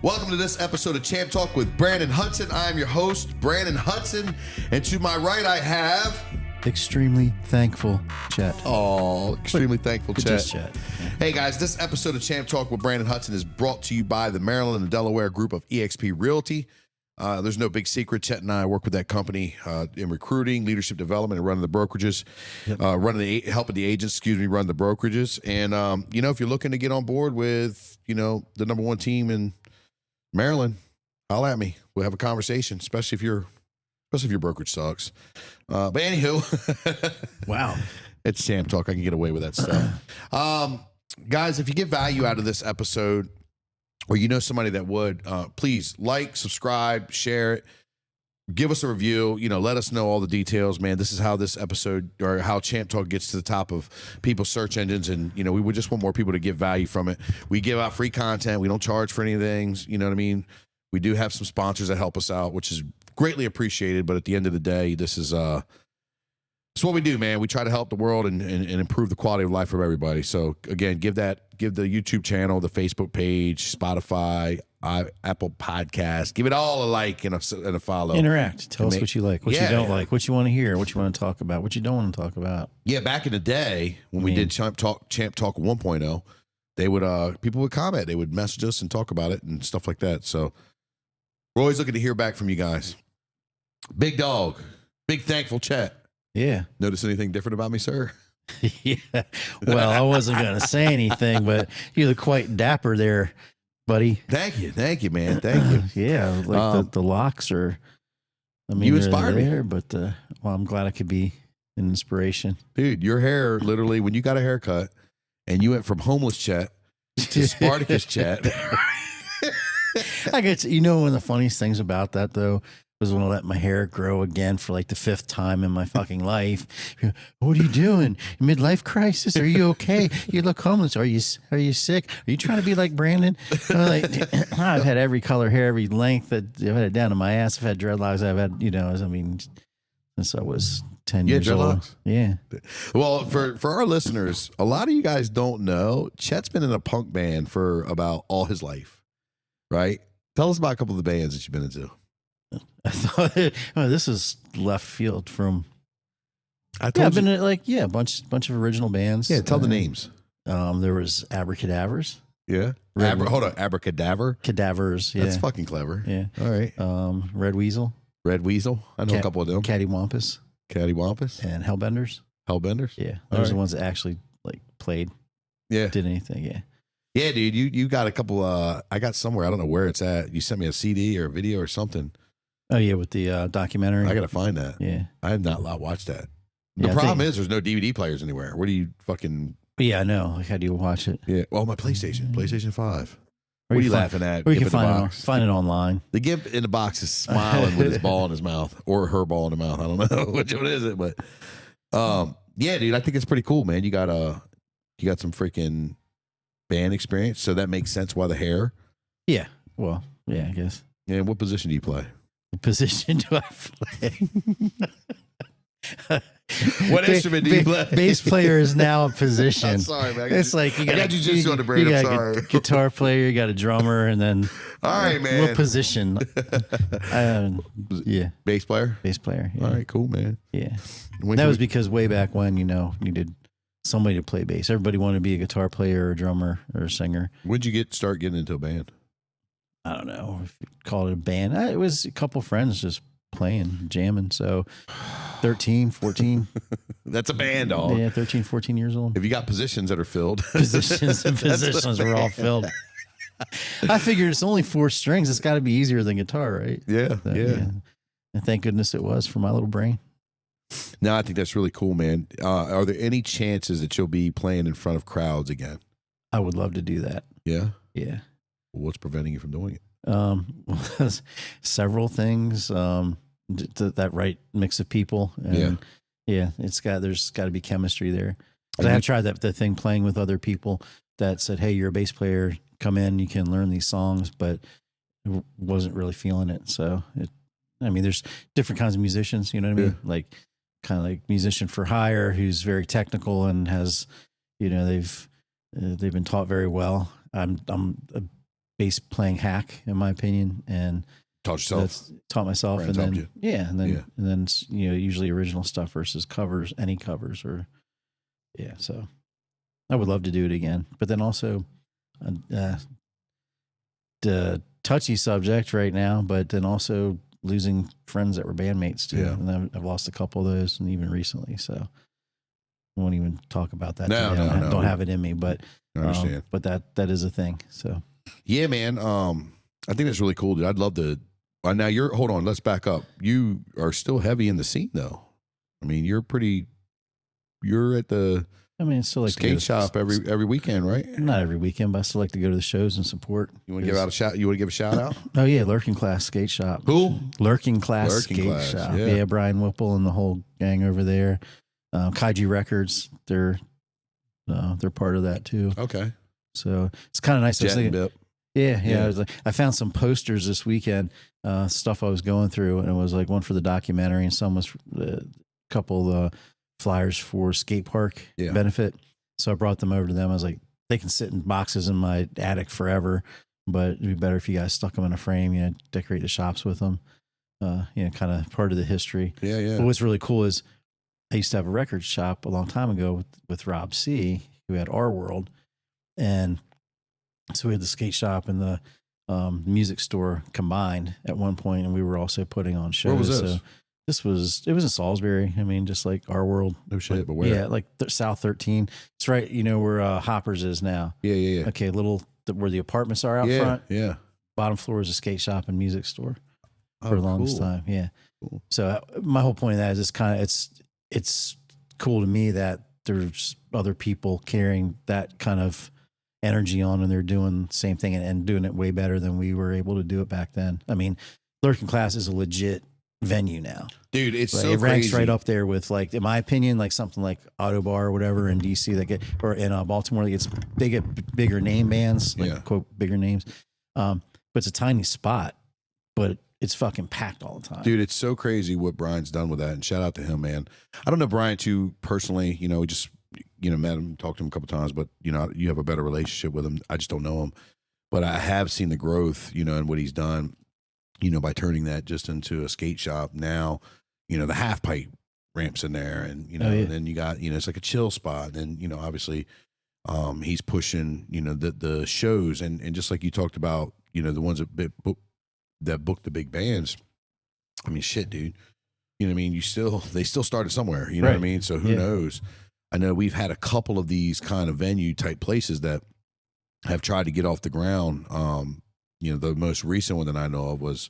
Welcome to this episode of Champ Talk with Branden Hudson. I am your host, Branden Hudson, and to my right I have... Extremely thankful, Chet. Oh, extremely thankful, Chet. Just Chet. Hey guys, this episode of Champ Talk with Branden Hudson is brought to you by the Maryland and Delaware group of EXP Realty. There's no big secret. Chet and I work with that company in recruiting, leadership development, and running the brokerages, helping the agents, run the brokerages. And, if you're looking to get on board with, the number one team in Maryland, holla at me. We'll have a conversation, especially if your brokerage sucks. But anywho, wow, it's Champ Talk. I can get away with that stuff. Guys, if you get value out of this episode, or you know somebody that would, please like, subscribe, share it, give us a review. Let us know all the details, man. This is how this episode, or how Champ Talk gets to the top of people's search engines, and we would just want more people to get value from it. We give out free content. We don't charge for any things. You know what I mean? We do have some sponsors that help us out, which is greatly appreciated. But at the end of the day, this is it's what we do, man. We try to help the world and improve the quality of life of everybody. So again, give the YouTube channel, the Facebook page, Spotify, Apple Podcast, give it all a like and a follow. Interact. Tell us what you like, what you don't like, what you want to hear, what you want to talk about, what you don't want to talk about. Yeah, back in the day when we did Champ Talk 1.0, they would people would comment, they would message us and talk about it and stuff like that. So we're always looking to hear back from you guys. Big dog, big thankful Chet. Yeah. Notice anything different about me, sir? Yeah. Well, I wasn't going to say anything, but you look quite dapper there, buddy. Thank you, man. Thank you. Yeah, like the locks are. I mean, you inspired me, but I'm glad I could be an inspiration, dude. Your hair, literally, when you got a haircut, and you went from homeless Chet to Spartacus Chet. I get one of the funniest things about that though was when I let my hair grow again for like the 5th time in my fucking life. What are you doing? Midlife crisis? Are you okay? You look homeless. Are you sick? Are you trying to be like Branden? I've had every color hair, every length. I've had it down to my ass. I've had dreadlocks. I've had, since I was 10 years old. Yeah. Well, for our listeners, a lot of you guys don't know, Chet's been in a punk band for about all his life, right? Tell us about a couple of the bands that you've been into. I thought, this is left field from. I've been in a bunch of original bands. Yeah, tell the names. There was Abracadavers. Yeah. Hold on, Abracadaver. Cadavers. Yeah, that's fucking clever. Yeah. All right. Red Weasel. Red Weasel. I know a couple of them. Cattywampus. And Hellbenders. Yeah. Those are the ones that actually played. Yeah. Did anything. Yeah. Yeah, dude. You got a couple. I got somewhere. I don't know where it's at. You sent me a CD or a video or something. Oh yeah, with the documentary. I gotta find that. Yeah, I have not watched that. The problem is there's no DVD players anywhere. Where do you fucking? Yeah, I know. How do you watch it? Yeah. Well, my PlayStation 5. What are you laughing at? Or you can find it online. The gimp in the box is smiling with his ball in his mouth or her ball in the mouth. I don't know which one is it, but yeah, dude, I think it's pretty cool, man. You got some freaking band experience, so that makes sense. Why the hair? Yeah. Well, yeah, I guess. And what position do you play? What position do I play? What instrument do you play? Bass player is now a position. I'm sorry, man. It's like you got jujitsu on the brain. I'm sorry. A guitar player, you got a drummer, and then all right, man. What position? Yeah, bass player. Bass player. Yeah. All right, cool, man. Yeah, that was because way back when needed somebody to play bass. Everybody wanted to be a guitar player, or a drummer, or a singer. When'd you start getting into a band? I don't know if you call it a band. It was a couple friends just playing, jamming. So 13, 14. That's a band, dog. Yeah, 13, 14 years old. If you got positions that are filled. Positions were all filled. I figured it's only 4 strings. It's got to be easier than guitar, right? Yeah, so, yeah. And thank goodness it was for my little brain. No, I think that's really cool, man. Are there any chances that you'll be playing in front of crowds again? I would love to do that. Yeah? Yeah. What's preventing you from doing it? Several things. That right mix of people. And there's got to be chemistry there. I have tried the thing playing with other people that said, "Hey, you're a bass player. Come in. You can learn these songs," but wasn't really feeling it. So there's different kinds of musicians. You know what I mean? Like kind of like musician for hire, who's very technical and has, they've been taught very well. I'm bass playing hack, in my opinion, and Taught yourself. that's taught myself. Friends and helped then you. and then usually original stuff versus covers, any covers or So I would love to do it again, but then also the touchy subject right now, but then also losing friends that were bandmates too. Yeah. And I've lost a couple of those, and even recently. So I won't even talk about that. No, today. no. Don't have it in me, but I understand. But that is a thing. So Yeah, man. I think that's really cool, dude. I'd love to. Now hold on. Let's back up. You are still heavy in the scene, though. I mean, you're at the it's still like skate shop every weekend, right? Not every weekend, but I still like to go to the shows and support. You want to give out a shout? You want to give a shout out? Oh yeah, Lurking Class Skate Shop. Cool. Lurking Class Lurking Skate Class, Shop. yeah. Yeah, Brian Whipple and the whole gang over there. Kaiji Records, they're part of that too. Okay. So it's kind of nice. Jet and Bip. Yeah. I found some posters this weekend, stuff I was going through, and it was like one for the documentary, and some was a couple of flyers for skate park benefit. So I brought them over to them. I was like, they can sit in boxes in my attic forever, but it'd be better if you guys stuck them in a frame, decorate the shops with them, kind of part of the history. Yeah. But what's really cool is I used to have a record shop a long time ago with Rob C, who had Our World. And so we had the skate shop and the music store combined at one point, and we were also putting on shows. Where was this? So it was in Salisbury. I mean, just like Our World. No shit, but where? Yeah, like South 13. It's right, where Hoppers is now. Yeah. Okay, where the apartments are out front. Yeah. Bottom floor is a skate shop and music store for the longest time. Yeah. Cool. So my whole point of that is it's cool to me that there's other people carrying that kind of energy on, and they're doing the same thing and doing it way better than we were able to do it back then. I mean, Lurking Class is a legit venue now, dude. It's like, so it ranks crazy. right up there with, like, in my opinion, like something like Auto Bar or whatever in DC or in Baltimore they get bigger name bands, like quote bigger names. But it's a tiny spot, but it's fucking packed all the time. Dude, it's so crazy what Brian's done with that, and shout out to him, man. I don't know Brian too personally, we just met him, talked to him a couple times, but you have a better relationship with him. I just don't know him, but I have seen the growth, and what he's done, by turning that just into a skate shop. Now, the half pipe ramps in there, and and then you got, it's like a chill spot. And then, obviously, he's pushing, the shows, and just like you talked about, the ones that book the big bands. I mean, shit, dude. You know what I mean? They still started somewhere. You know what I mean? So who knows? I know we've had a couple of these kind of venue type places that have tried to get off the ground. The most recent one that I know of was,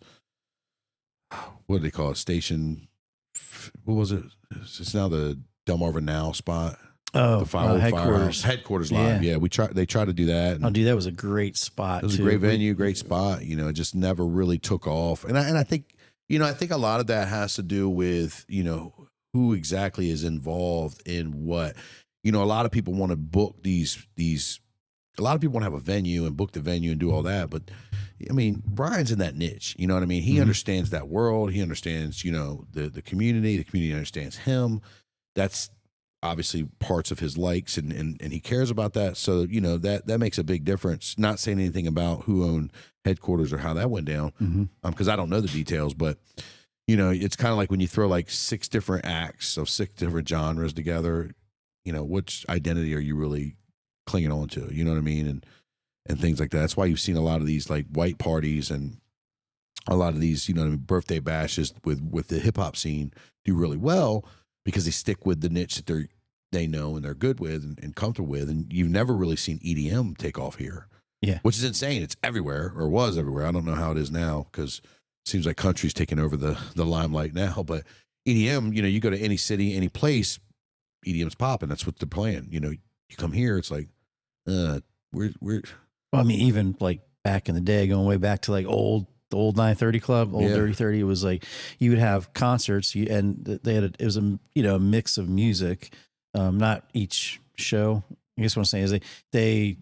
what do they call it? Station. What was it? It's now the Delmarva Now spot. Oh, the headquarters. Headquarters Live. Yeah, they tried to do that. And that was a great spot. It was a great venue, great spot. It just never really took off. And I think, I think a lot of that has to do with, who exactly is involved in what. A lot of people want to book these. A lot of people want to have a venue and book the venue and do all that. But I mean, Brian's in that niche. You know what I mean? He understands that world. He understands, the community. The community understands him. That's obviously parts of his likes, and he cares about that. So, that makes a big difference. Not saying anything about who owned headquarters or how that went down, because I don't know the details, but it's kind of like when you throw like 6 different acts of 6 different genres together, which identity are you really clinging on to? You know what I mean? And things like that. That's why you've seen a lot of these like white parties and a lot of these, birthday bashes with the hip hop scene do really well, because they stick with the niche that they know and they're good with and comfortable with. And you've never really seen EDM take off here. Yeah. Which is insane. It's everywhere, or was everywhere. I don't know how it is now, because it seems like country's taking over the limelight now. But EDM, you go to any city, any place, EDM's popping. That's what they're playing. You come here, it's like, we're. Well, I mean, even like back in the day, going way back to like the old 930 Club, old Dirty 30, it was like you would have concerts, and they had it was a mix of music, not each show. I guess what I'm saying is they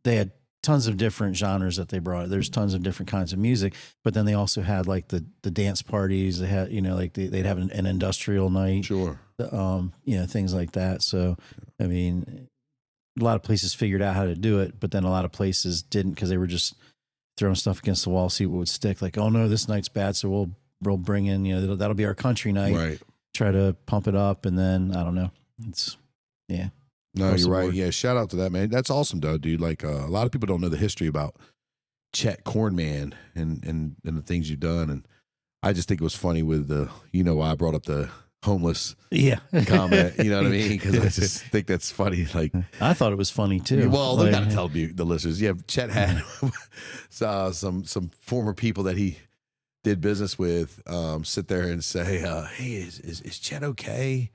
had tons of different genres that they brought. There's tons of different kinds of music, but then they also had like the dance parties. They had like they'd have an industrial night, Sure, things like that. So I mean, a lot of places figured out how to do it, but then a lot of places didn't because they were just throwing stuff against the wall, see what would stick. Like, oh no, this night's bad, so we'll bring in, you know, that'll be our country night. Right. Try to pump it up, and then I don't know. It's No, you're right. Yeah, shout out to that, man. That's awesome, though, dude. Like a lot of people don't know the history about Chet Cornman and the things you've done, and I just think it was funny with the, you know, why I brought up the homeless comment. You know what I mean? Because I just think that's funny. Like I thought it was funny too. Well, we got to tell the listeners. Yeah, Chet had some former people that he did business with sit there and say, "Hey, is Chet okay?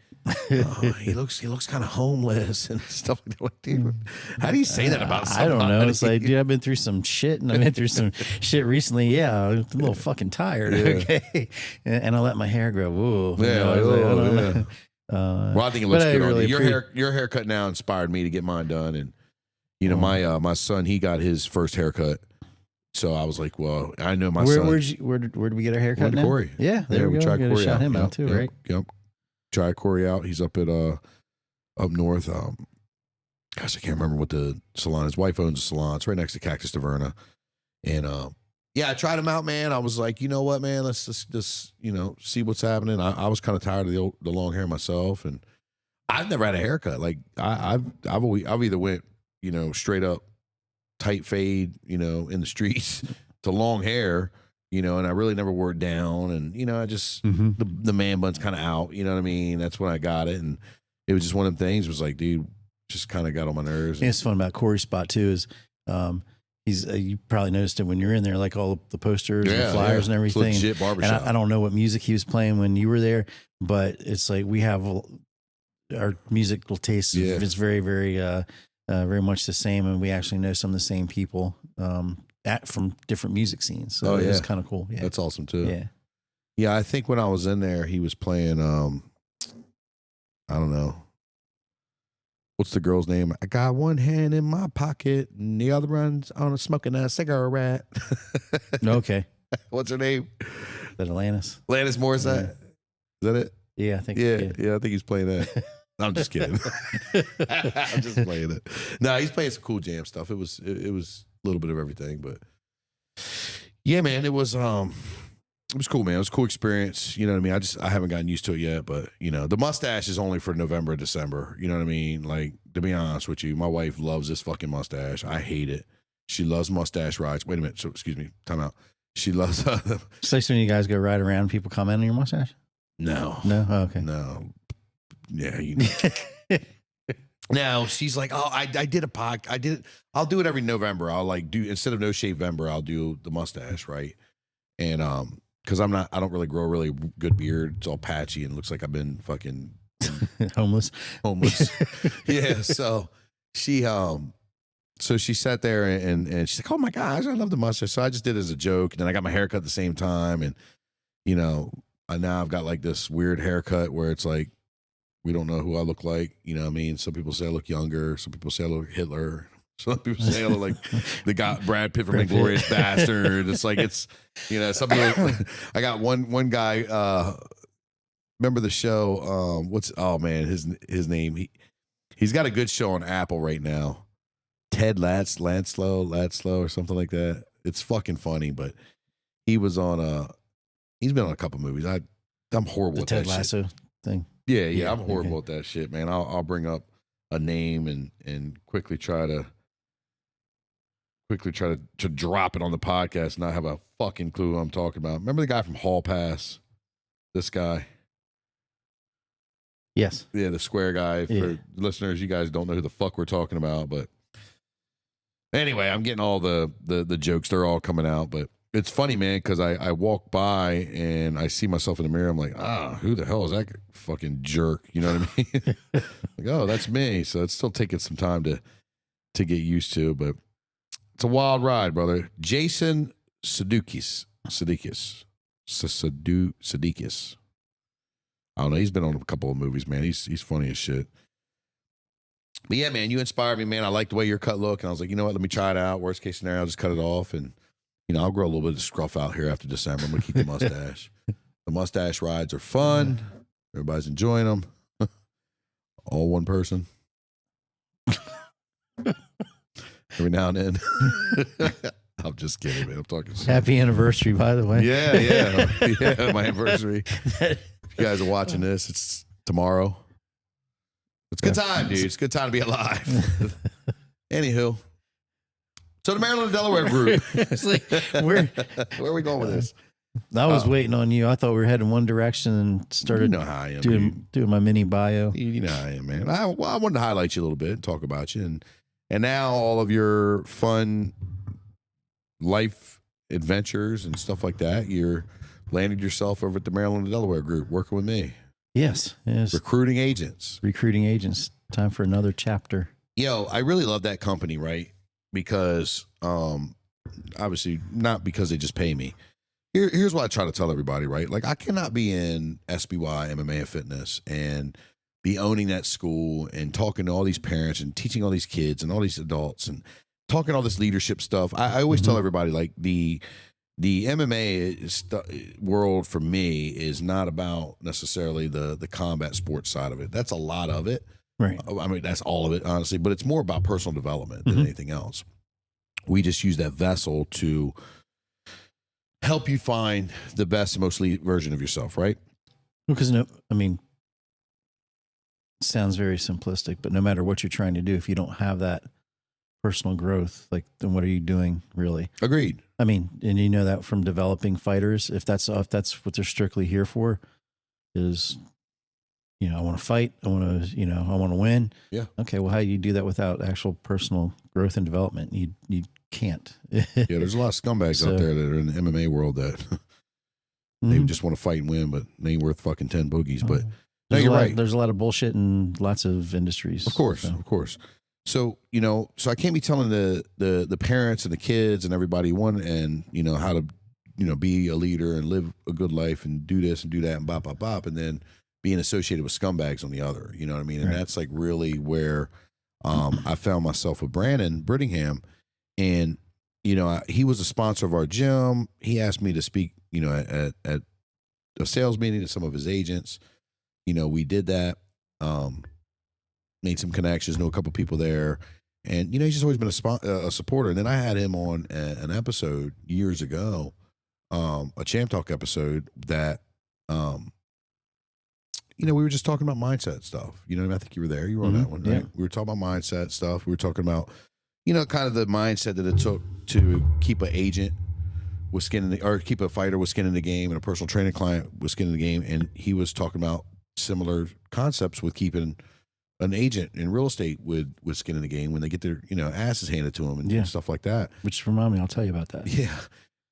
He looks kind of homeless and stuff like that." Like, dude, how do you say that about somebody? I don't know. It's like, dude, I've been through some shit, and I've been through some shit recently. Yeah, I'm a little fucking tired. Yeah. Okay, and I let my hair grow. Ooh, Yeah, you know, I was like, I don't know. Well, I think it looks but I good on really you. Your haircut now inspired me to get mine done, and you know, my son, he got his first haircut. So I was like, well, I know my son. Where did we get our haircut now? Corey. Yeah, there we go. Tried Corey shout out. him out too, right? Yep. Try Corey out. He's up at up north. Gosh, I can't remember what the salon. His wife owns a salon. It's right next to Cactus Taverna. And yeah, I tried him out, man. I was like, you know what, man? Let's just you know, see what's happening. I was kind of tired of the long hair myself, and I've never had a haircut. Like I've either went, you know, straight up tight fade, you know, in the streets to long hair, you know, and I really never wore it down. And, you know, I just, the man bun's kind of out, you know what I mean? That's when I got it. And it was just one of them things. It was like, dude, just kind of got on my nerves. Yeah, it's fun about Corey's spot too is he's, you probably noticed it when you're in there, like all the posters and the flyers and everything. It's legit barbershop. And I don't know what music he was playing when you were there, but it's like we have our musical taste is very, very, very much the same, and we actually know some of the same people from different music scenes. So it's kind of cool. Yeah, that's awesome too. Yeah, yeah. I think when I was in there, he was playing. I don't know, what's the girl's name? I got one hand in my pocket, and the other one's on smoking a cigarette. Okay. What's her name? Is that Alanis? Alanis Morissette. Is that it? Yeah, I think. Yeah, I think he's playing that. I'm just kidding. I'm just playing it. No, he's playing some cool jam stuff. It was a little bit of everything, but yeah, man, it was cool, man. It was a cool experience. You know what I mean? I haven't gotten used to it yet, but you know, the mustache is only for November, December. You know what I mean? Like, to be honest with you, my wife loves this fucking mustache. I hate it. She loves mustache rides. Wait a minute. So, excuse me. Time out. She loves them. So when you guys go ride around, people comment on your mustache? No. Oh, okay. No. Yeah, you know. Now she's like, oh, I did a podcast. I did it. I'll do it every November. I'll like do, instead of No Shave November, I'll do the mustache, right? And because I don't really grow a really good beard. It's all patchy and looks like I've been fucking homeless. Yeah. So she sat there and she's like, oh my gosh, I love the mustache. So I just did it as a joke. And then I got my haircut at the same time. And, you know, now I've got like this weird haircut where it's like, we don't know who I look like. You know what I mean? Some people say I look younger. Some people say I look Hitler. Some people say I look like the guy Brad Pitt from Inglourious Bastard. It's like, it's, you know, some people, I got one guy, remember the show, his name, he's got a good show on Apple right now. Ted Lanslow or something like that. It's fucking funny, but he was on he's been on a couple movies. I'm horrible at that Ted Lasso shit. thing. Yeah, I'm horrible at that shit, man. I'll bring up a name and quickly try to drop it on the podcast and not have a fucking clue who I'm talking about. Remember the guy from Hall Pass? This guy? Yes. Yeah, the square guy. For listeners, you guys don't know who the fuck we're talking about, but anyway, I'm getting all the jokes. They're all coming out, but it's funny, man, because I walk by and I see myself in the mirror. I'm like, who the hell is that fucking jerk? You know what I mean? Like, oh, that's me. So it's still taking some time to get used to, but it's a wild ride, brother. Jason Sudeikis. I don't know. He's been on a couple of movies, man. He's funny as shit. But yeah, man, you inspired me, man. I like the way your cut look, and I was like, you know what? Let me try it out. Worst case scenario, I'll just cut it off, and you know, I'll grow a little bit of scruff out here after December. I'm gonna keep the mustache. The mustache rides are fun. Everybody's enjoying them. All one person. every now and then. I'm just kidding, man. I'm talking shit. Happy anniversary, by the way. Yeah. My anniversary. If you guys are watching this, it's tomorrow. It's a good time, dude. It's a good time to be alive. Anywho. So the Maryland and Delaware group. Where are we going with this? I was waiting on you. I thought we were heading one direction and started you know how I am, doing my mini bio. You know how I am, man. I wanted to highlight you a little bit, talk about you, and now all of your fun life adventures and stuff like that. You're landed yourself over at the Maryland and Delaware group, working with me. Yes. Recruiting agents. Time for another chapter. Yo, I really love that company, right? Because obviously not because they just pay me. Here's what I try to tell everybody, right? Like, I cannot be in SBY, MMA, and fitness and be owning that school and talking to all these parents and teaching all these kids and all these adults and talking all this leadership stuff. I always tell everybody, like, the MMA world for me is not about necessarily the combat sports side of it. That's a lot of it. Right. I mean, that's all of it, honestly, but it's more about personal development than anything else. We just use that vessel to help you find the best and most elite version of yourself, right? Because it sounds very simplistic, but no matter what you're trying to do, if you don't have that personal growth, like, then what are you doing, really? Agreed. I mean, and you know that from developing fighters, if that's what they're strictly here for, is, I want to fight, I want to win. Yeah. Okay. Well, how do you do that without actual personal growth and development? You can't. Yeah, there's a lot of scumbags out there that are in the MMA world that they just want to fight and win, but they ain't worth fucking 10 boogies. But no, you're right. There's a lot of bullshit in lots of industries. Of course. So, so I can't be telling the parents and the kids and everybody and how to, be a leader and live a good life and do this and do that and bop, and then being associated with scumbags on the other, you know what I mean? And that's like really where I found myself with Branden Brittingham. And, he was a sponsor of our gym. He asked me to speak, at a sales meeting to some of his agents. We did that, made some connections, know a couple people there. And, he's just always been a supporter. And then I had him on an episode years ago, a Champ Talk episode that, we were just talking about mindset stuff. I think you were there. You were on that one, right? Yeah. We were talking about mindset stuff. We were talking about, kind of the mindset that it took to keep an agent with skin in the, or keep a fighter with skin in the game and a personal training client with skin in the game. And he was talking about similar concepts with keeping an agent in real estate with skin in the game when they get their, asses handed to them and stuff like that. Which remind me, I'll tell you about that. Yeah.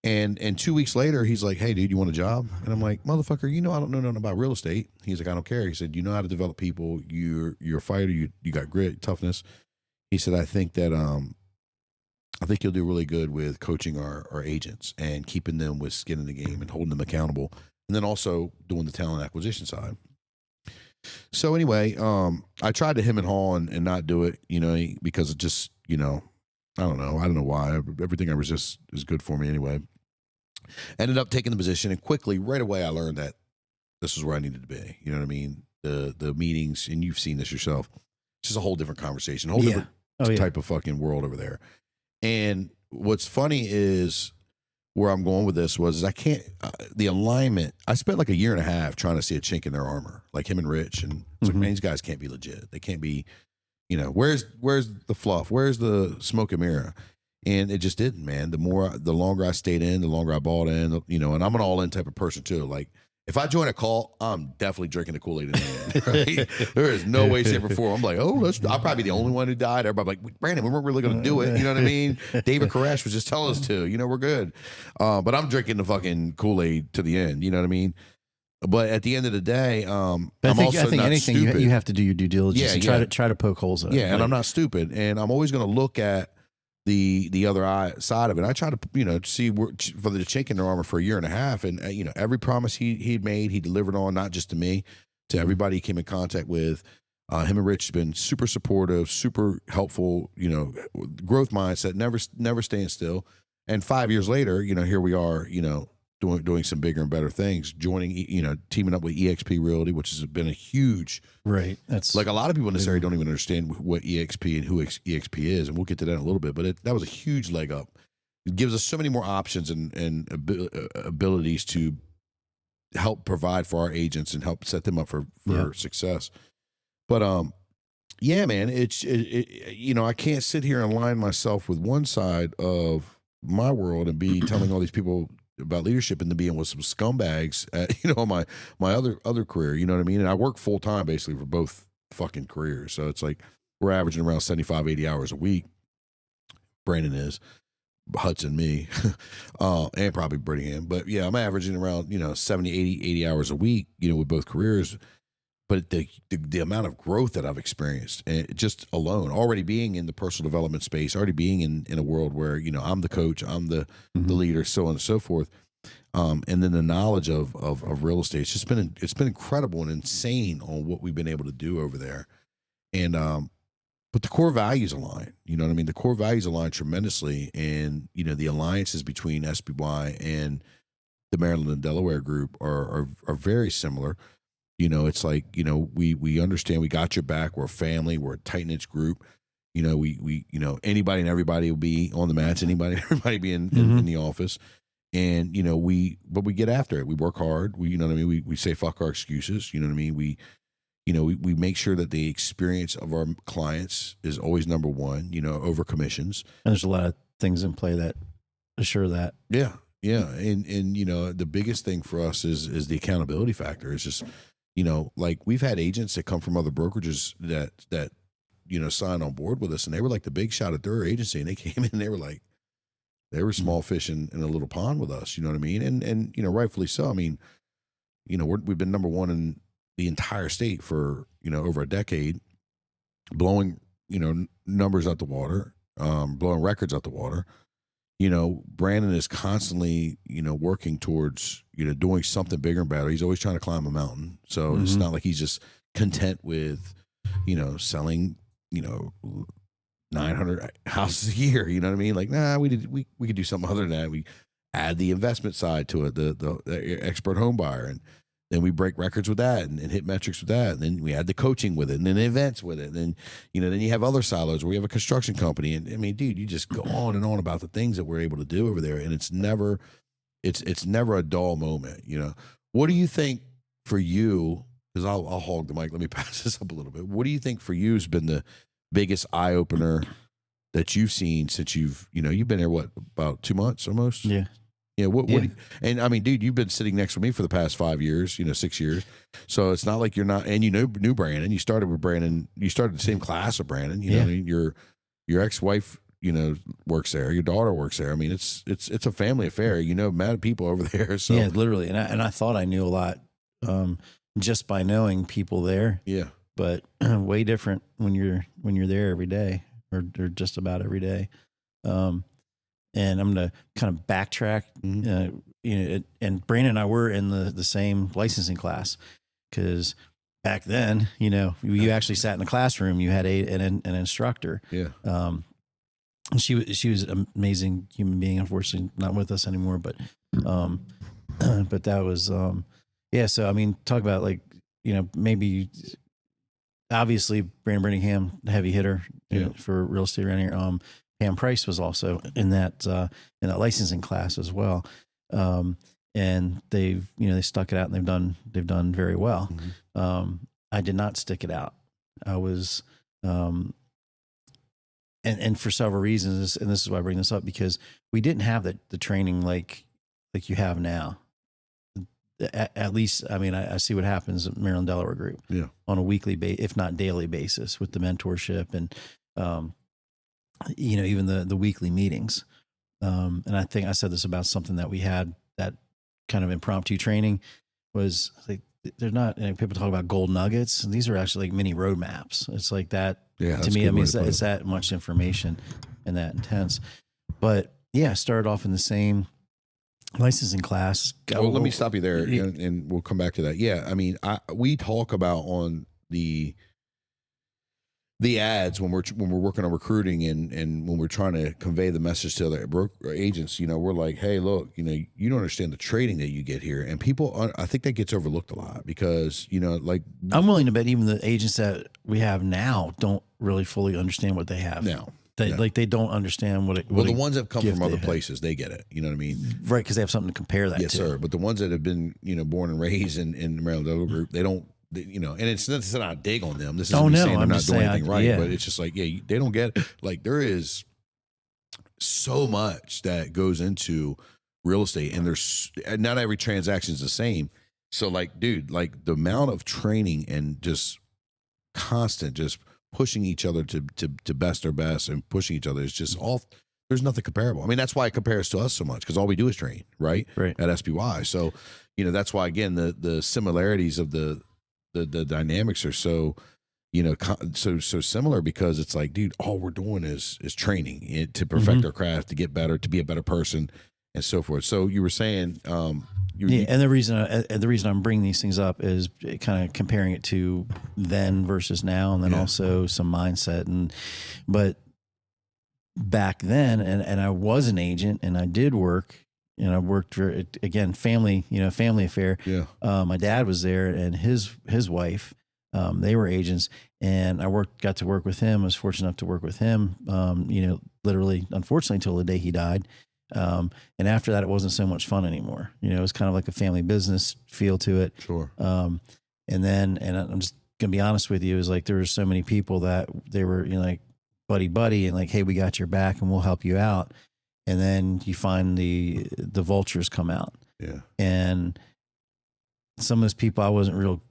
And 2 weeks later, he's like, "Hey, dude, you want a job?" And I'm like, "Motherfucker, I don't know nothing about real estate." He's like, "I don't care." He said, "You know how to develop people. You're a fighter. You got grit, toughness." He said, "I think that I think you'll do really good with coaching our agents and keeping them with skin in the game and holding them accountable, and then also doing the talent acquisition side." So anyway, I tried to hem and haw and not do it, because it just, I don't know. I don't know why. Everything I resist is good for me anyway. Ended up taking the position, and quickly, right away, I learned that this is where I needed to be. You know what I mean? The meetings, and you've seen this yourself. It's just a whole different conversation, a whole different type of fucking world over there. And what's funny is where I'm going with this was I can't, the alignment, I spent like a year and a half trying to see a chink in their armor, like him and Rich. And it's like, man, these guys can't be legit. They can't be, where's the fluff? Where's the smoke and mirror? And it just didn't, man. The longer I stayed in, the longer I bought in, and I'm an all in type of person too. Like, if I join a cult, I'm definitely drinking the Kool-Aid in the end. Right? There is no way, shape, or form. I'm like, I'll probably be the only one who died. Everybody like, Branden, we weren't really going to do it. You know what I mean? David Koresh was just telling us to. We're good. But I'm drinking the fucking Kool-Aid to the end. You know what I mean? But at the end of the day, I think anything you have to do your due diligence and try to poke holes in it. Yeah, and I'm not stupid, and I'm always going to look at the other side of it. I try to see for the chink in their armor for a year and a half, and every promise he'd made, he delivered on, not just to me, to everybody he came in contact with. Him and Rich have been super supportive, super helpful. Growth mindset, never staying still. And 5 years later, here we are, doing some bigger and better things, joining, teaming up with EXP Realty, which has been a huge, right. That's like a lot of people in this area don't even understand what EXP and who EXP is. And we'll get to that in a little bit, but that was a huge leg up. It gives us so many more options and abilities to help provide for our agents and help set them up for success. But, yeah, man, I can't sit here and align myself with one side of my world and be telling all these people about leadership and then being with some scumbags on my other career, you know what I mean? And I work full time basically for both fucking careers. So it's like we're averaging around 75, 80 hours a week. Branden is, Hudson, me, and probably Brittingham. But yeah, I'm averaging around, 70, 80 hours a week, with both careers. But the amount of growth that I've experienced, and just alone, already being in the personal development space, already being in a world where, I'm the coach, I'm the leader, so on and so forth. And then the knowledge of real estate, it's been incredible and insane on what we've been able to do over there. And, but the core values align, you know what I mean? The core values align tremendously. And, the alliances between SBY and the Maryland and Delaware group are very similar. It's like, we understand we got your back. We're a family. We're a tight knit group. We anybody and everybody will be on the mats. Anybody and everybody be in the office. And, but we get after it. We work hard. We say fuck our excuses. You know what I mean? We make sure that the experience of our clients is always number one, over commissions. And there's a lot of things in play that assure that. Yeah. Yeah. And the biggest thing for us is the accountability factor. It's just, like we've had agents that come from other brokerages that signed on board with us, and they were like the big shot at their agency, and they came in, they were small fish in a little pond with us. You know what I mean? And rightfully so. I mean, we've been number one in the entire state for, over a decade, blowing, numbers out the water, blowing records out the water. Branden is constantly, working towards, doing something bigger and better. He's always trying to climb a mountain. So it's not like he's just content with, selling, 900 houses a year. You know what I mean? Like, nah, we could do something other than that. We add the investment side to it, the expert home buyer. And then we break records with that and hit metrics with that. And then we add the coaching with it and then events with it. And then, then you have other silos where we have a construction company. And I mean, dude, you just go on and on about the things that we're able to do over there. And it's never a dull moment. What do you think for you? Because I'll hog the mic. Let me pass this up a little bit. What do you think for you has been the biggest eye opener that you've seen since you've been here, about 2 months almost? Yeah. Yeah. And I mean, dude, you've been sitting next to me for the past 5 years, 6 years. So it's not like you're not, and knew Branden. You started with Branden. You started the same class of Branden. You know what I mean? Your ex-wife, works there. Your daughter works there. I mean, it's a family affair. Mad people over there. So yeah, literally. And I thought I knew a lot, just by knowing people there. Yeah. But way different when you're there every day, or just about every day. And I'm going to kind of backtrack, and Branden and I were in the same licensing class, because back then, you actually sat in a classroom, you had an instructor. Yeah. And she was an amazing human being, unfortunately not with us anymore, but that was, yeah. So, I mean, talk about like, maybe obviously Branden Brittingham, heavy hitter for real estate around here. Pam Price was also in that licensing class as well. And they've, they stuck it out, and they've done very well. Mm-hmm. I did not stick it out. I was, and for several reasons, and this is why I bring this up, because we didn't have the training like you have now. At least, I mean, I see what happens at Maryland Delaware Group on a weekly if not daily basis, with the mentorship and, even the weekly meetings. And I think I said this about something that we had, that kind of impromptu training was like, they're not, people talk about gold nuggets, and these are actually like mini roadmaps. It's like that to me. I mean, it's that much information and that intense. But yeah, I started off in the same licensing class. Well, let me stop you there, and we'll come back to that. Yeah, I mean, we talk about on the the ads when we're working on recruiting and when we're trying to convey the message to other agents, you know, we're like, hey, look, you know, you don't understand the training that you get here, and people, I think that gets overlooked a lot because, you know, like I'm willing to bet even the agents that we have now don't really fully understand what they have now. Like they don't understand what it. Well, the ones that come from other places, they get it. You know what I mean? Right, because they have something to compare that to. Yes, sir. But the ones that have been, you know, born and raised in the Maryland Delaware group, they don't. You know, and it's not a dig on them. This isn't me saying they're not doing anything right, but it's just like, yeah, they don't get it. Like there is so much that goes into real estate, and there's not every transaction is the same. So, like, dude, like the amount of training and just constant, just pushing each other to best their best and pushing each other is just all. There's nothing comparable. I mean, that's why it compares to us so much because all we do is train, right? At SPY. So, you know, that's why again the similarities of the dynamics are so, you know, so similar because it's like, dude, all we're doing is training to perfect our craft, to get better, to be a better person, and so forth. So you were saying, and the reason I'm bringing these things up is kind of comparing it to then versus now, and then also some mindset but back then, and I was an agent and I did work. You know, I worked for, again, family affair. Yeah. My dad was there and his wife, they were agents, and I got to work with him. I was fortunate enough to work with him, you know, literally, unfortunately, until the day he died. And after that, it wasn't so much fun anymore. You know, it was kind of like a family business feel to it. Sure. And I'm just going to be honest with you, is like, there were so many people that they were, you know, like buddy, and like, hey, we got your back and we'll help you out. And then you find the vultures come out. Yeah. And some of those people I wasn't real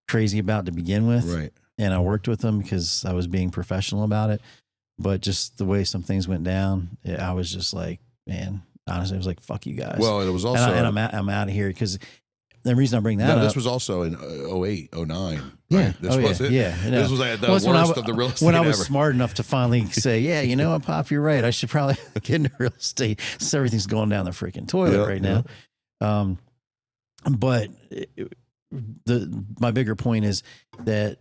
crazy about to begin with. Right. And I worked with them because I was being professional about it. But just the way some things went down, I was just like, man, honestly, I was like, fuck you guys. Well, it was also, and I'm out of here because the reason I bring that up. This was also in 08, 09. Yeah. Right? This was it. Yeah. This was like the worst of the real estate when I was ever. smart enough to finally say, yeah, you know what, Pop, you're right. I should probably get into real estate since everything's going down the freaking toilet right now. But my bigger point is that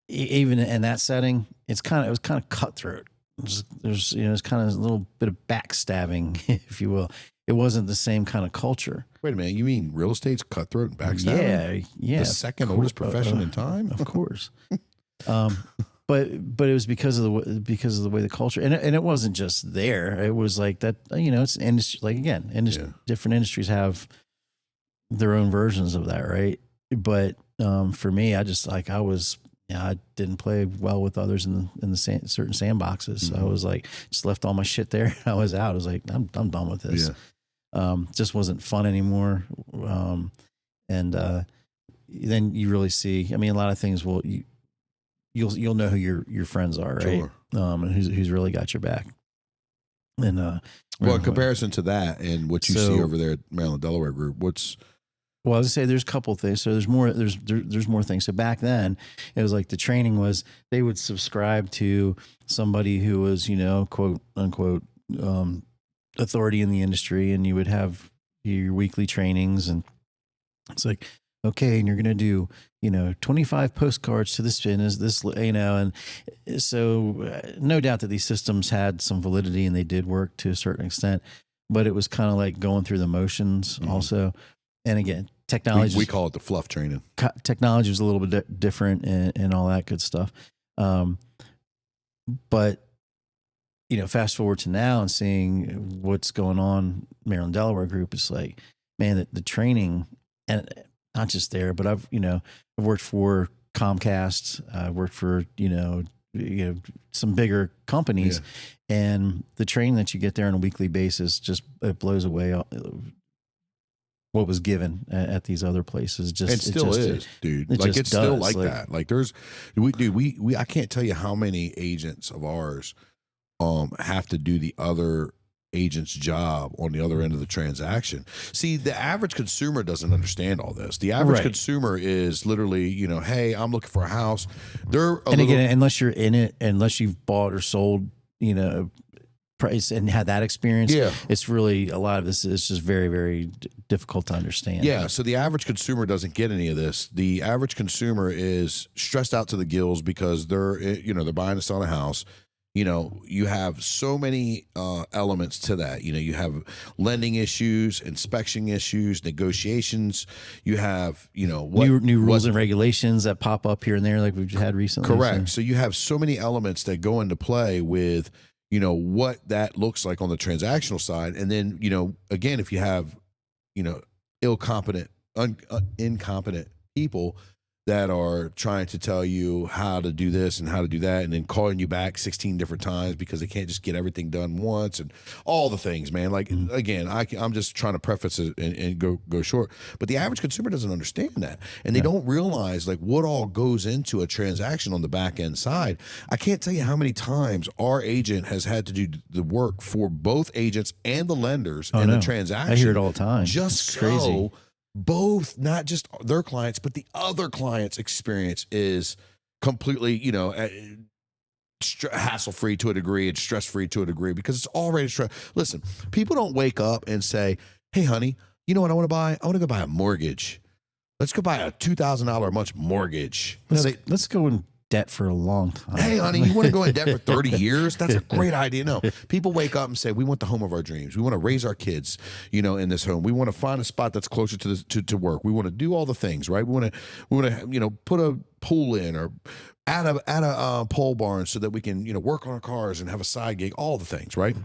even in that setting, it was kind of cutthroat. There's you know, it's kind of a little bit of backstabbing, if you will. It wasn't the same kind of culture. Wait a minute, you mean real estate's cutthroat and backstabbing? Yeah. The second oldest profession in time? Of course. But it was because of the way the culture, and it wasn't just there. It was like that, you know, it's an industry, like again, different industries have their own versions of that, right? But for me, I just like, I didn't play well with others in the certain sandboxes. So I was like, just left all my shit there. I was out. I was like, I'm done with this. Just wasn't fun anymore. And then you really see, I mean, a lot of things you'll know who your friends are, right? Sure. And who's really got your back. And well, in comparison to that and what you see over there at Maryland Delaware Group, well, I was gonna say there's a couple of things. So there's more things. So back then, it was like the training was they would subscribe to somebody who was, you know, quote unquote authority in the industry, and you would have your weekly trainings, and it's like, okay, and you're gonna do, you know, 25 postcards to this you know, and so no doubt that these systems had some validity and they did work to a certain extent, but it was kind of like going through the motions also. And again, technology. We call it the fluff training. Technology was a little bit different and all that good stuff. But, you know, fast forward to now and seeing what's going on, Maryland Delaware Group, is like, man, the training, and not just there, but I've worked for Comcast, I worked for, you know, some bigger companies, and the training that you get there on a weekly basis it blows away what was given at these other places. It still is, dude. Like it's still like that. Like I can't tell you how many agents of ours have to do the other agent's job on the other end of the transaction. See, the average consumer doesn't understand all this. The average consumer is literally, you know, hey, I'm looking for a house. Again, unless you're in it, unless you've bought or sold, you know, price and had that experience, Yeah. it's really, a lot of this is just very, very difficult to understand. Yeah, so the average consumer doesn't get any of this. The average consumer is stressed out to the gills because they're buying and selling a house. You have so many elements to that. You have lending issues, inspection issues, negotiations. You have new rules and regulations that pop up here and there, like we've had recently. Correct. So you have so many elements that go into play with what that looks like on the transactional side, and then again, if you have incompetent people that are trying to tell you how to do this and how to do that, and then calling you back 16 different times because they can't just get everything done once, and all the things, man. Like, again, I'm just trying to preface it and go short, but the average consumer doesn't understand that, and they don't realize like what all goes into a transaction on the back end side. I can't tell you how many times our agent has had to do the work for both agents and the lenders in the transaction. I hear it all the time. Just it's crazy. Both, not just their clients, but the other clients' experience is completely, hassle-free to a degree and stress-free to a degree, because it's already stress. Listen, people don't wake up and say, hey, honey, you know what I want to buy? I want to go buy a mortgage. Let's go buy a $2,000 a month mortgage. Let's go in debt for a long time. Hey, honey, you want to go in debt for 30 years? That's a great idea. No, people wake up and say, we want the home of our dreams. We want to raise our kids, in this home. We want to find a spot that's closer to work. We want to do all the things, right? We want to, put a pool in or add a pole barn so that we can, work on our cars and have a side gig, all the things, right?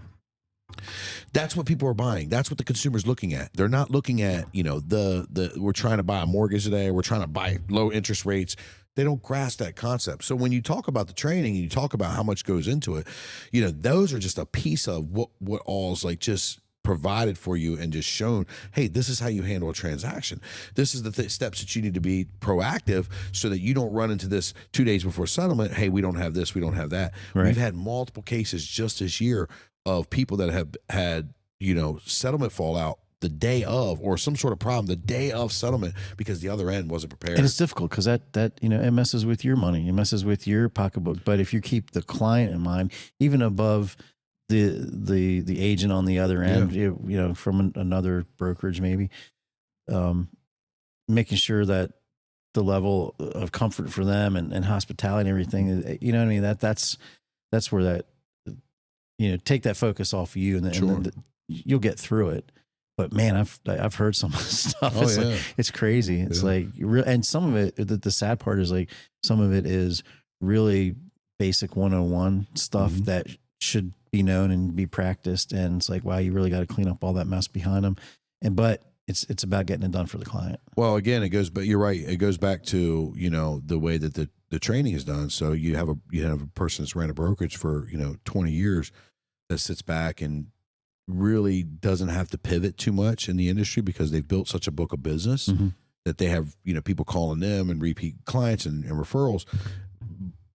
That's what people are buying. That's what the consumer's looking at. They're not looking at, we're trying to buy a mortgage today. We're trying to buy low interest rates. They don't grasp that concept. So when you talk about the training and you talk about how much goes into it, those are just a piece of what all's like just provided for you and just shown, hey, this is how you handle a transaction. This is the steps that you need to be proactive so that you don't run into this 2 days before settlement. Hey, we don't have this, we don't have that. Right. We've had multiple cases just this year of people that have had, settlement fallout the day of, or some sort of problem the day of settlement because the other end wasn't prepared. And it's difficult because that it messes with your money, it messes with your pocketbook. But if you keep the client in mind, even above the agent on the other end, from another brokerage maybe, making sure that the level of comfort for them and hospitality and everything, what I mean, that's where that, take that focus off of you, and then you'll get through it. But man, I've heard some of the stuff. It's crazy. It's like, and some of it, the sad part is like, some of it is really basic 101 stuff that should be known and be practiced. And it's like, wow, you really got to clean up all that mess behind them. But it's about getting it done for the client. Well, again, but you're right. It goes back to, the way that the training is done. So you have a person that's ran a brokerage for, 20 years that sits back and really doesn't have to pivot too much in the industry because they've built such a book of business that they have, people calling them and repeat clients and referrals.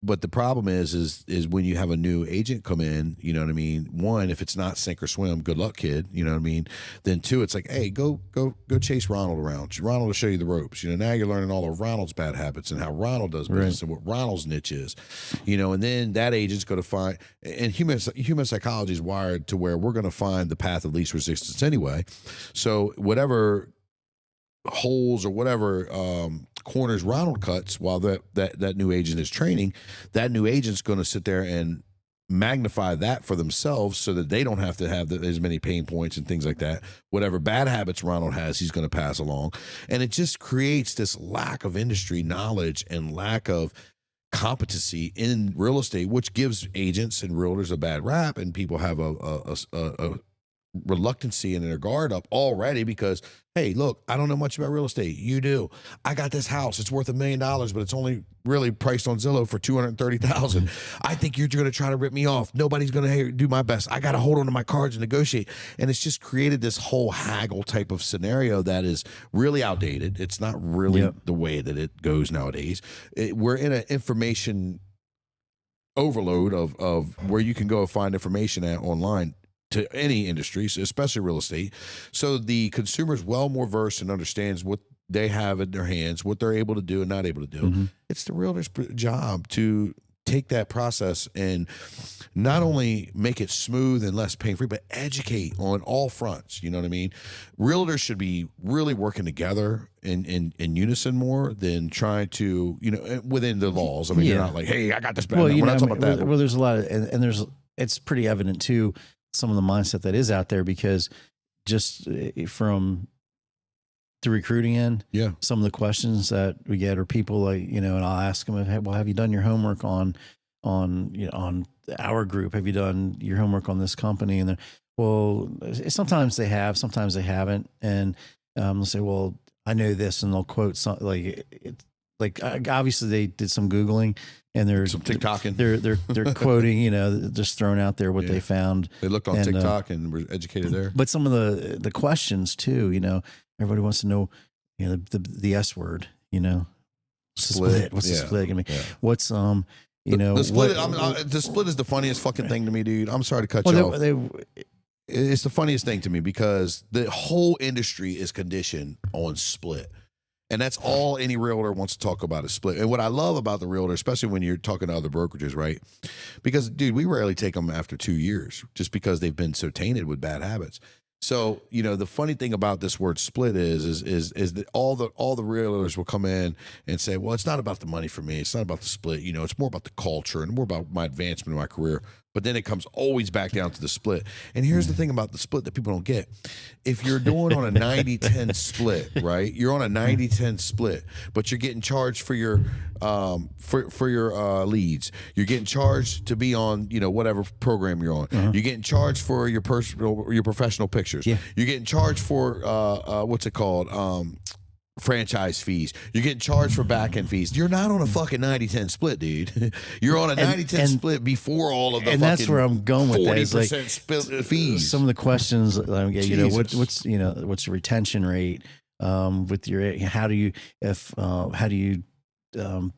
But the problem is when you have a new agent come in, you know what I mean? One, if it's not sink or swim, good luck, kid. You know what I mean? Then two, it's like, hey, go chase Ronald around. Ronald will show you the ropes. Now you're learning all of Ronald's bad habits and how Ronald does business and what Ronald's niche is. And then that agent's going to find, and human psychology is wired to where we're going to find the path of least resistance anyway. So whatever holes or whatever corners Ronald cuts while that new agent is training, that new agent's going to sit there and magnify that for themselves so that they don't have to have as many pain points and things like that. Whatever bad habits Ronald has, he's going to pass along. And it just creates this lack of industry knowledge and lack of competency in real estate, which gives agents and realtors a bad rap, and people have a reluctancy in their guard up already because, hey, look, I don't know much about real estate. You do. I got this house. It's worth $1 million, but it's only really priced on Zillow for $230,000. I think you're going to try to rip me off. Nobody's going to do my best. I got to hold on to my cards and negotiate. And it's just created this whole haggle type of scenario that is really outdated. It's not really the way that it goes nowadays. We're in an information overload of where you can go find information online to any industries, especially real estate. So the consumer is well more versed and understands what they have in their hands, what they're able to do and not able to do. It's the realtor's job to take that process and not only make it smooth and less pain-free, but educate on all fronts. You know what I mean? Realtors should be really working together in unison more than trying to, within the laws. I mean, you're not like, hey, I got this bad. Well, We're not talking about that. Well, there's a lot of, and it's pretty evident too, some of the mindset that is out there, because just from the recruiting end, some of the questions that we get are people like, and I'll ask them, well, have you done your homework on our group? Have you done your homework on this company? And well, sometimes they have, sometimes they haven't. And they'll say, well, I know this, and they'll quote something like obviously they did some Googling, and they're some TikToking. They're quoting, just throwing out there what they found. They looked on TikTok and were educated there. But some of the questions too, everybody wants to know, the S word, split. What's the split gonna be? Yeah. What's the split? The split is the funniest fucking thing to me, dude. I'm sorry to cut you off. It's the funniest thing to me because the whole industry is conditioned on split. And that's all any realtor wants to talk about is split. And what I love about the realtor, especially when you're talking to other brokerages, right? Because, dude, we rarely take them after 2 years just because they've been so tainted with bad habits. So, the funny thing about this word split is that all the realtors will come in and say, well, it's not about the money for me. It's not about the split. It's more about the culture and more about my advancement in my career. But then it comes always back down to the split. And here's the thing about the split that people don't get. If you're doing on a 90-10 split, right? You're on a 90-10 split, but you're getting charged for your leads. You're getting charged to be on, whatever program you're on. You're getting charged for your professional pictures. Yeah. You're getting charged for what's it called? Franchise fees. You're getting charged for back-end fees. You're not on a fucking 90-10 split, dude. You're on a 90-10 split before all of the and fucking that's where I'm going with 40% that. Like, fees. Some of the questions that I get, what's your retention rate with your, how do you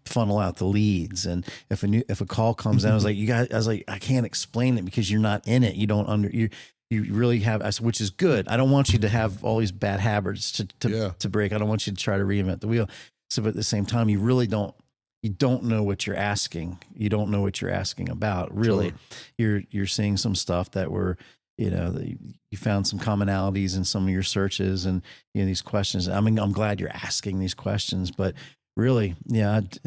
funnel out the leads, and if a call comes in, I was like, I can't explain it because you're not in it. You really have, which is good. I don't want you to have all these bad habits to break. I don't want you to try to reinvent the wheel. So, but at the same time, you don't know what you're asking. You don't know what you're asking about. Really, you're seeing some stuff that you found some commonalities in some of your searches, and these questions. I mean, I'm glad you're asking these questions, but really, I'd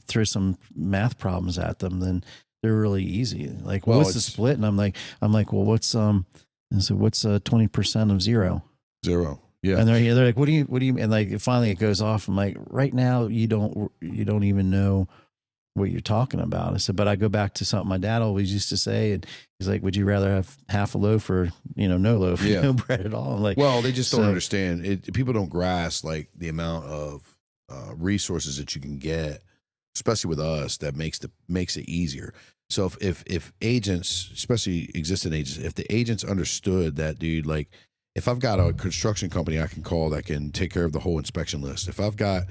throw some math problems at them, then they're really easy. Like, well, what's the split? And I'm like, well, what's and so what's 20% of zero? Zero. Yeah. And they're like, what do you? And like, finally it goes off. I'm like, right now you don't even know what you're talking about. I said, but I go back to something my dad always used to say, and he's like, would you rather have half a loaf or no loaf, no bread at all? I'm like, well, they just don't understand it. People don't grasp like the amount of resources that you can get, especially with us, that makes it easier. So if agents, especially existing agents, if the agents understood that, dude, like if I've got a construction company I can call that can take care of the whole inspection list, if I've got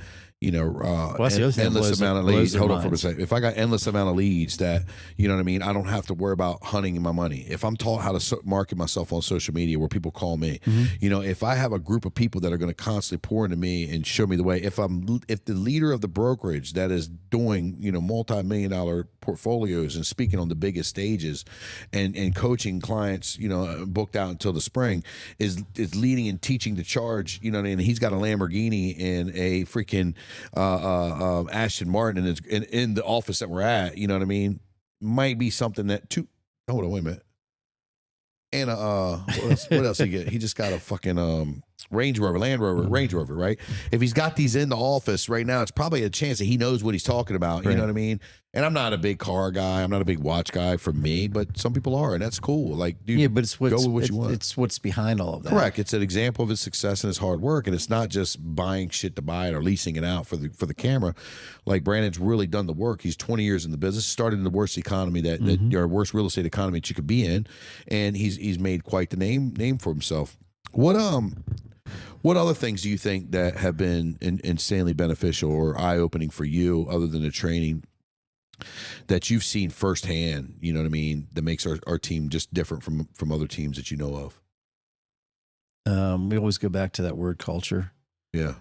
endless amount of leads. Hold on for a second. If I got endless amount of leads that, you know what I mean, I don't have to worry about hunting my money. If I'm taught how to market myself on social media where people call me, if I have a group of people that are going to constantly pour into me and show me the way, if the leader of the brokerage that is doing, multi-million-dollar portfolios and speaking on the biggest stages and coaching clients, booked out until the spring is leading and teaching the charge, and he's got a Lamborghini and a freaking Aston Martin in the office that we're at, you know what I mean? Might be something that hold on, wait a minute. And what else he get? He just got a fucking Land Rover, right? If he's got these in the office right now, it's probably a chance that he knows what he's talking about. You know what I mean? And I'm not a big car guy. I'm not a big watch guy for me, but some people are, and that's cool. Like, dude, but go with what you want. It's what's behind all of that. Correct. It's an example of his success and his hard work, and it's not just buying shit to buy it or leasing it out for the camera. Like, Brandon's really done the work. He's 20 years in the business, started in the worst economy or worst real estate economy that you could be in, and he's made quite the name for himself. What other things do you think that have been insanely beneficial or eye-opening for you, other than the training, that you've seen firsthand, you know what I mean, that makes our team just different from other teams that you know of? We always go back to that word culture. Yeah.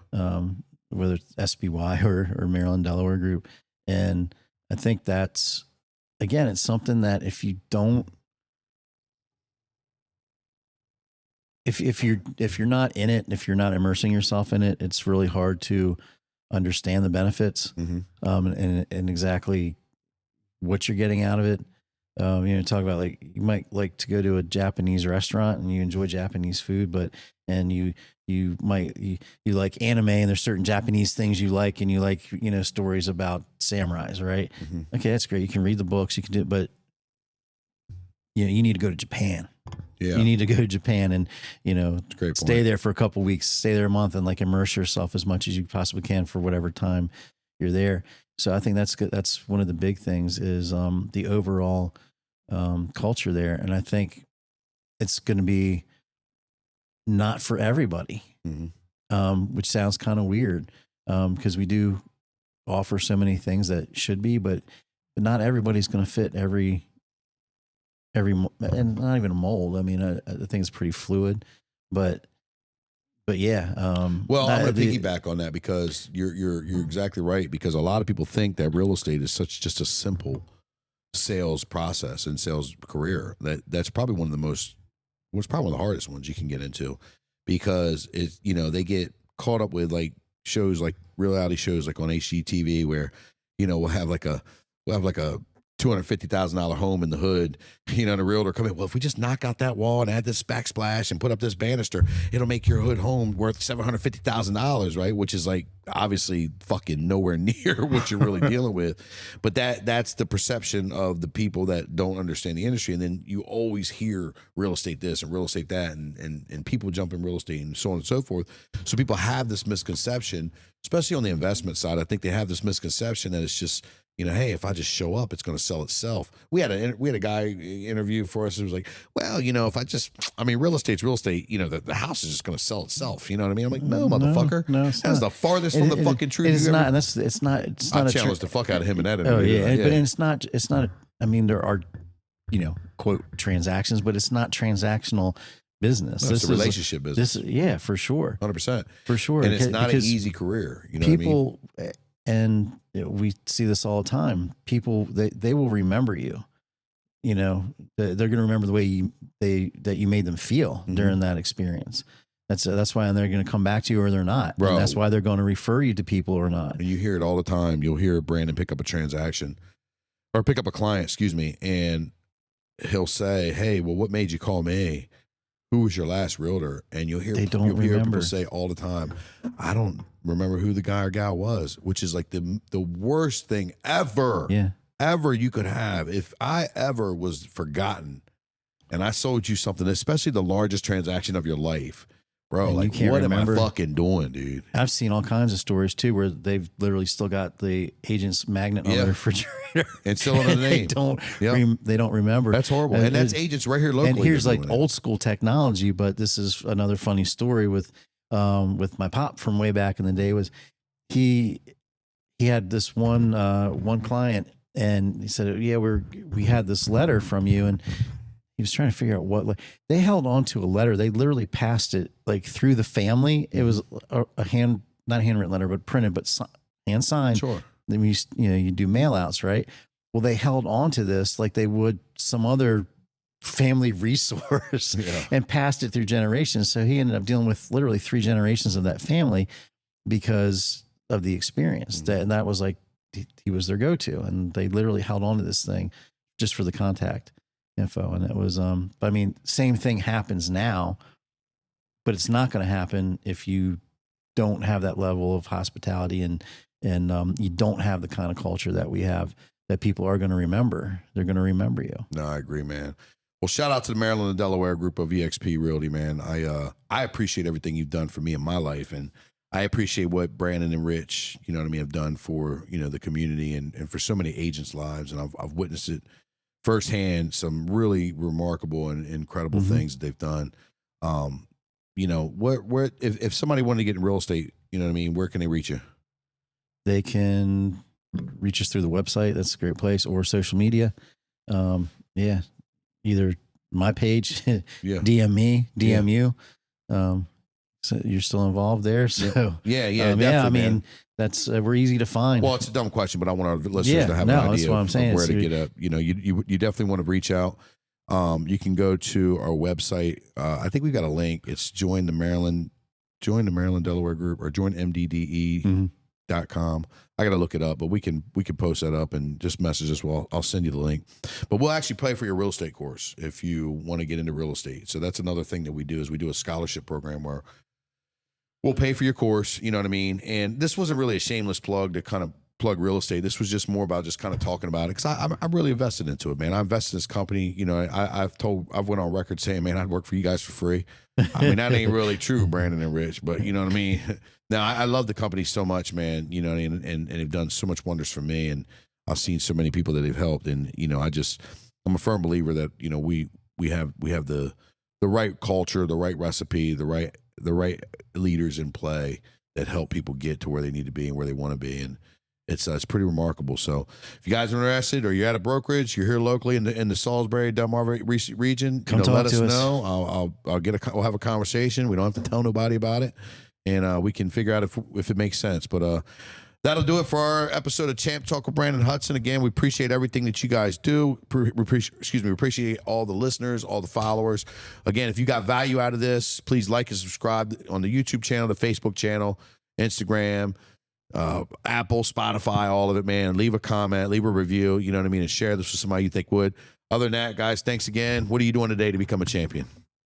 Whether it's SBY or Maryland, Delaware group. And I think that's again, it's something that if you don't, if you're not in it, if you're not immersing yourself in it, it's really hard to understand the benefits, and exactly what you're getting out of it. Talk about, like, you might like to go to a Japanese restaurant and you enjoy Japanese food, and you like anime, and there's certain Japanese things you like, and you like, stories about samurais, right? Okay, that's great. You can read the books, you can do it, but you need to go to Japan. Yeah. You need to go to Japan and, Great stay point. there for a couple of weeks, stay there a month, and like immerse yourself as much as you possibly can for whatever time you're there. So I think that's good. That's one of the big things is the overall culture there. And I think it's going to be not for everybody, which sounds kind of weird, because we do offer so many things that should be, but not everybody's going to fit every, and not even a mold. I mean, I think it's pretty fluid, but yeah. Well, I'm going to piggyback on that because you're exactly right. Because a lot of people think that real estate is just a simple sales process and sales career. That's probably one of the hardest ones you can get into, because it's, they get caught up with like shows, like reality shows, like on HGTV, where, we'll have like a $250,000 home in the hood, and a realtor come in. Well, if we just knock out that wall and add this backsplash and put up this banister, it'll make your hood home worth $750,000, right? Which is like obviously fucking nowhere near what you're really dealing with. But that's the perception of the people that don't understand the industry. And then you always hear real estate this and real estate that, and people jump in real estate and so on and so forth. So people have this misconception, especially on the investment side. I think they have this misconception that it's just, hey, if I just show up, it's going to sell itself. We had a guy interview for us who was like, well, real estate's real estate. The house is just going to sell itself. You know what I mean? I'm like, no, motherfucker. No, that's the farthest from the fucking truth. It's not. And it's not. It's not. I challenged the fuck out of him in that interview. Oh yeah, but it's not. It's not. I mean, there are, quote transactions, but it's not transactional business. No, it's a relationship business. Yeah, for sure. 100%. For sure. And it's not an easy career. You know people, what I mean? And we see this all the time. People, they will remember you. They're going to remember the way that you made them feel during that experience. That's why they're going to come back to you, or they're not. Bro. And that's why they're going to refer you to people or not. And you hear it all the time. You'll hear Brandon pick up a transaction or pick up a client, excuse me, and he'll say, hey, well, what made you call me? Who was your last realtor? And you'll hear people say all the time, I don't remember who the guy or gal was, which is like the worst thing ever. Yeah. Ever you could have. If I ever was forgotten and I sold you something, especially the largest transaction of your life, bro, like, what am I fucking doing, dude? I've seen all kinds of stories too, where they've literally still got the agent's magnet on their refrigerator and still under the name. They don't remember. That's horrible. And that's agents right here locally. And here's like old school technology, but this is another funny story with my pop from way back in the day. Was he had this one client, and he said, yeah, we had this letter from you, and he was trying to figure out what they held on to a letter. They literally passed it like through the family. It was not a handwritten letter, but printed, but hand signed. Sure. Then you do mail outs, right? Well, they held on to this like they would some other family resource and passed it through generations. So he ended up dealing with literally 3 generations of that family because of the experience. And that was like, he was their go-to, and they literally held on to this thing just for the contact info. And it was, same thing happens now, but it's not going to happen if you don't have that level of hospitality and you don't have the kind of culture that we have that people are going to remember. They're going to remember you. No, I agree, man. Well, shout out to the Maryland and Delaware group of EXP Realty, man. I appreciate everything you've done for me in my life, and I appreciate what Brandon and Rich, have done for, the community and for so many agents' lives. And I've witnessed it firsthand, some really remarkable and incredible things that they've done. If somebody wanted to get in real estate, where can they reach you? They can reach us through the website. That's a great place, or social media. Either my page, DM me, DM you. So you're still involved there. So Yeah. yeah. I Definitely, mean, man. that's we're easy to find. Well, it's a dumb question, but I want our listeners to have an that's idea what I'm of saying. where to get up. You know, you definitely want to reach out. You can go to our website. I think we've got a link. It's join the Maryland Delaware group, or joinmdd.com. I got to look it up, but we can post that up and just message us. Well, I'll send you the link. But we'll actually pay for your real estate course if you want to get into real estate. So that's another thing that we do, is we do a scholarship program where we'll pay for your course. You know what I mean? And this wasn't really a shameless plug to kind of plug real estate. This was just more about just kind of talking about it, because I'm really invested into it, man. I invested in this company. You know, I've went on record saying, man, I'd work for you guys for free. I mean, that ain't really true, Brandon and Rich, but you know what I mean? Now, I love the company so much, man, you know, and they've done so much wonders for me, and I've seen so many people that they've helped. And, you know, I'm a firm believer that, you know, we have the right culture, the right recipe, the right leaders in play that help people get to where they need to be and where they want to be. And it's pretty remarkable. So if you guys are interested, or you're at a brokerage, you're here locally in the Salisbury, Delmarva region, Come talk let us to us. know. We'll have a conversation. We don't have to tell nobody about it, and we can figure out if it makes sense. But that'll do it for our episode of Champ Talk with Branden Hudson. Again, we appreciate everything that you guys do. We appreciate all the listeners, all the followers. Again, if you got value out of this, please like and subscribe on the YouTube channel, the Facebook channel, Instagram, Apple, Spotify, all of it, man. Leave a comment, leave a review, you know what I mean, and share this with somebody you think would. Other than that, guys, thanks again. What are you doing today to become a champion?